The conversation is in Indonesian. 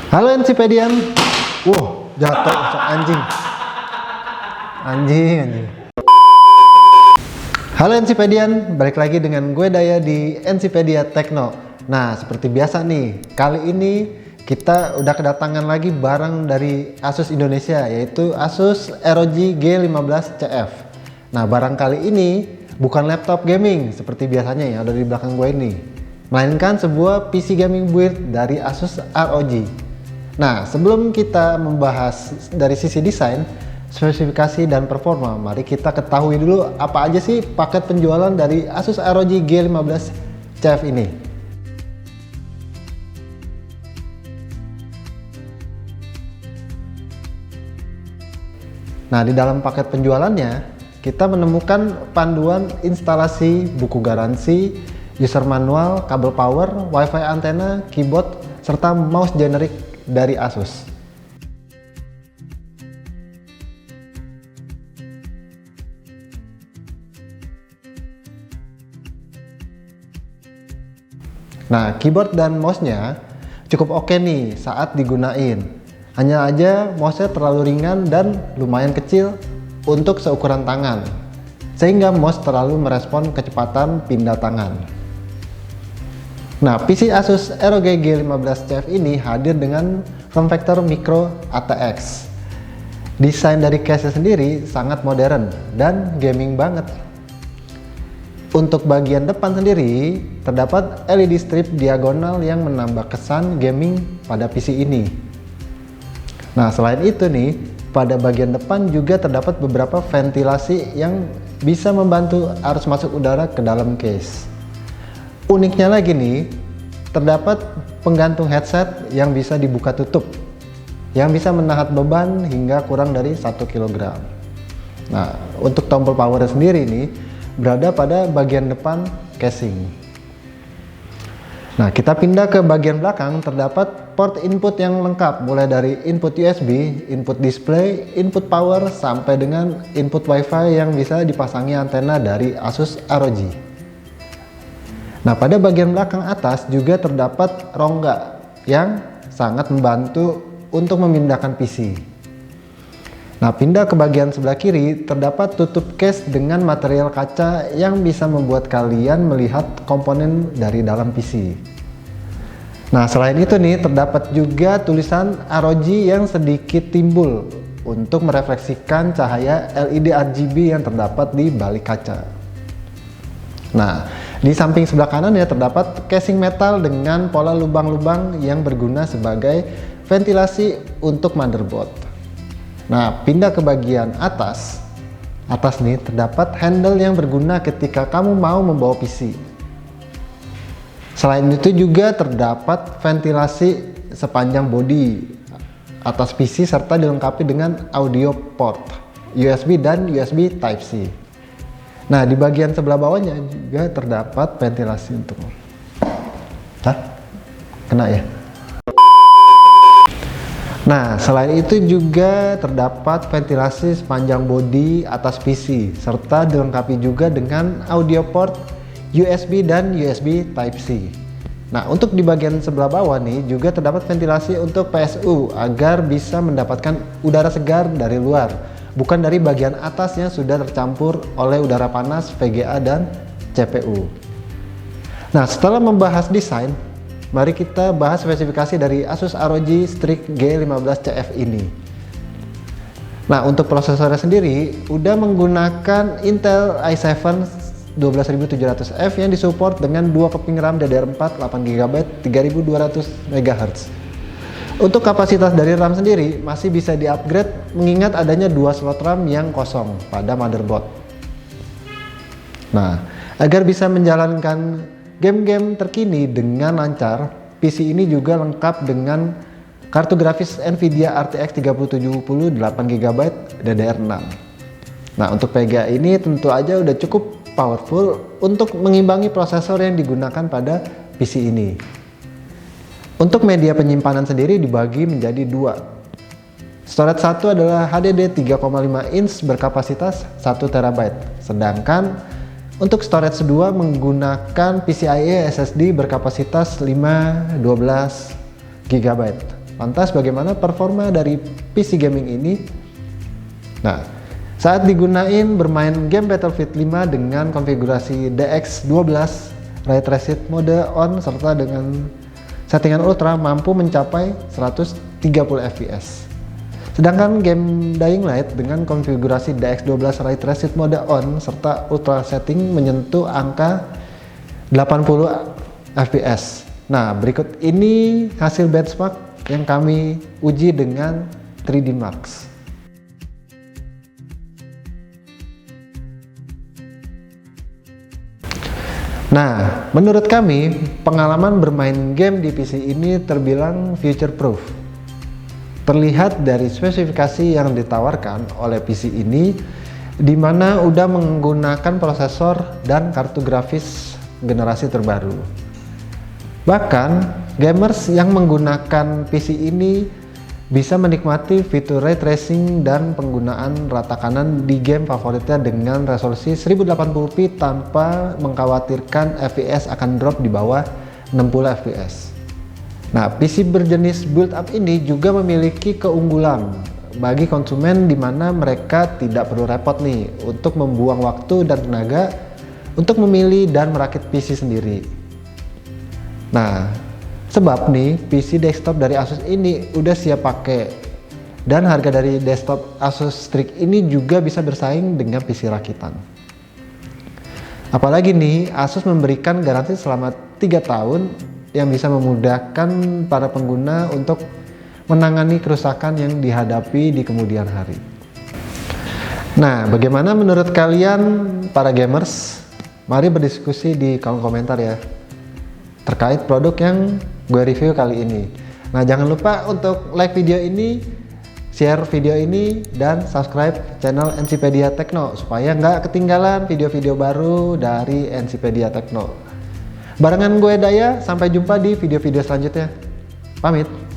Halo Encipedian. Wow, jatuh anjing. Anjing. Halo Encipedian, balik lagi dengan gue Daya di Encipedia Tekno. Nah, seperti biasa nih, kali ini kita udah kedatangan lagi barang dari Asus Indonesia, yaitu Asus ROG G15 CF. Nah, barang kali ini bukan laptop gaming seperti biasanya yang ada di belakang gue ini, melainkan sebuah PC gaming build dari Asus ROG. Nah, sebelum kita membahas dari sisi desain, spesifikasi dan performa, mari kita ketahui dulu apa aja sih paket penjualan dari Asus ROG G15 CF ini. Nah, di dalam paket penjualannya, kita menemukan panduan instalasi, buku garansi, user manual, kabel power, wifi antena, keyboard, serta mouse generik dari Asus. Nah, keyboard dan mouse-nya cukup oke nih saat digunain. Hanya aja mouse-nya terlalu ringan dan lumayan kecil untuk seukuran tangan, sehingga mouse terlalu merespon kecepatan pindah tangan. Nah, PC Asus ROG G15 CF ini hadir dengan form factor micro ATX. Desain dari case sendiri sangat modern dan gaming banget. Untuk bagian depan sendiri, terdapat LED strip diagonal yang menambah kesan gaming pada PC ini. Nah, selain itu nih, pada bagian depan juga terdapat beberapa ventilasi yang bisa membantu arus masuk udara ke dalam case. Uniknya lagi nih, terdapat penggantung headset yang bisa dibuka tutup, yang bisa menahan beban hingga kurang dari 1 kg. Nah, untuk tombol power sendiri nih, berada pada bagian depan casing. Nah, kita pindah ke bagian belakang, terdapat port input yang lengkap, mulai dari input USB, input display, input power, sampai dengan input wifi yang bisa dipasangi antena dari Asus ROG. Nah, pada bagian belakang atas juga terdapat rongga yang sangat membantu untuk memindahkan PC. Nah, pindah ke bagian sebelah kiri, terdapat tutup case dengan material kaca yang bisa membuat kalian melihat komponen dari dalam PC. Nah, selain itu nih, terdapat juga tulisan ROG yang sedikit timbul untuk merefleksikan cahaya LED RGB yang terdapat di balik kaca. Nah, di samping sebelah kanan ya terdapat casing metal dengan pola lubang-lubang yang berguna sebagai ventilasi untuk motherboard. Nah, pindah ke bagian atas nih terdapat handle yang berguna ketika kamu mau membawa PC. Selain itu juga terdapat ventilasi sepanjang bodi atas PC serta dilengkapi dengan audio port, USB dan USB Type-C. Nah, di bagian sebelah bawahnya juga terdapat ventilasi untuk... Kena ya? Nah, selain itu juga terdapat ventilasi sepanjang bodi atas PC, serta dilengkapi juga dengan audio port, USB dan USB Type-C. Nah, untuk di bagian sebelah bawah nih juga terdapat ventilasi untuk PSU agar bisa mendapatkan udara segar dari luar, bukan dari bagian atas yang sudah tercampur oleh udara panas VGA dan CPU. Nah, setelah membahas desain, mari kita bahas spesifikasi dari Asus ROG Strix G15 CF ini. Nah, untuk prosesornya sendiri udah menggunakan Intel i7 12700F yang disupport dengan 2 keping RAM DDR4 8GB 3200 MHz. Untuk kapasitas dari RAM sendiri masih bisa di-upgrade mengingat adanya 2 slot RAM yang kosong pada motherboard. Nah, agar bisa menjalankan game-game terkini dengan lancar, PC ini juga lengkap dengan kartu grafis Nvidia RTX 3070 8GB DDR6. Nah, untuk VGA ini tentu aja udah cukup powerful untuk mengimbangi prosesor yang digunakan pada PC ini. Untuk media penyimpanan sendiri dibagi menjadi 2. Storage 1 adalah HDD 3,5 inch berkapasitas 1 TB, sedangkan untuk storage 2 menggunakan PCIe SSD berkapasitas 512 GB. Lantas bagaimana performa dari PC gaming ini? Nah, saat digunain bermain game Battlefield 5 dengan konfigurasi DX12 Ray Traced mode on serta dengan settingan ultra mampu mencapai 130 fps. Sedangkan game Dying Light dengan konfigurasi DX12 Ray Traced mode on serta ultra setting menyentuh angka 80 fps. Nah, berikut ini hasil benchmark yang kami uji dengan 3D Max. Nah, menurut kami, pengalaman bermain game di PC ini terbilang future proof. Terlihat dari spesifikasi yang ditawarkan oleh PC ini, di mana udah menggunakan prosesor dan kartu grafis generasi terbaru. Bahkan, gamers yang menggunakan PC ini bisa menikmati fitur ray tracing dan penggunaan rata kanan di game favoritnya dengan resolusi 1080p tanpa mengkhawatirkan FPS akan drop di bawah 60 fps. Nah, PC berjenis build up ini juga memiliki keunggulan bagi konsumen di mana mereka tidak perlu repot nih untuk membuang waktu dan tenaga untuk memilih dan merakit PC sendiri. Nah, sebab nih PC desktop dari Asus ini udah siap pakai dan harga dari desktop Asus Strix ini juga bisa bersaing dengan PC rakitan. Apalagi nih Asus memberikan garansi selama 3 tahun yang bisa memudahkan para pengguna untuk menangani kerusakan yang dihadapi di kemudian hari. Nah, bagaimana menurut kalian para gamers? Mari berdiskusi di kolom komentar ya terkait produk yang gue review kali ini. Nah, jangan lupa untuk like video ini, share video ini, dan subscribe channel Encypedia Tekno supaya nggak ketinggalan video-video baru dari Encypedia Tekno. Barengan gue Daya, sampai jumpa di video-video selanjutnya. Pamit.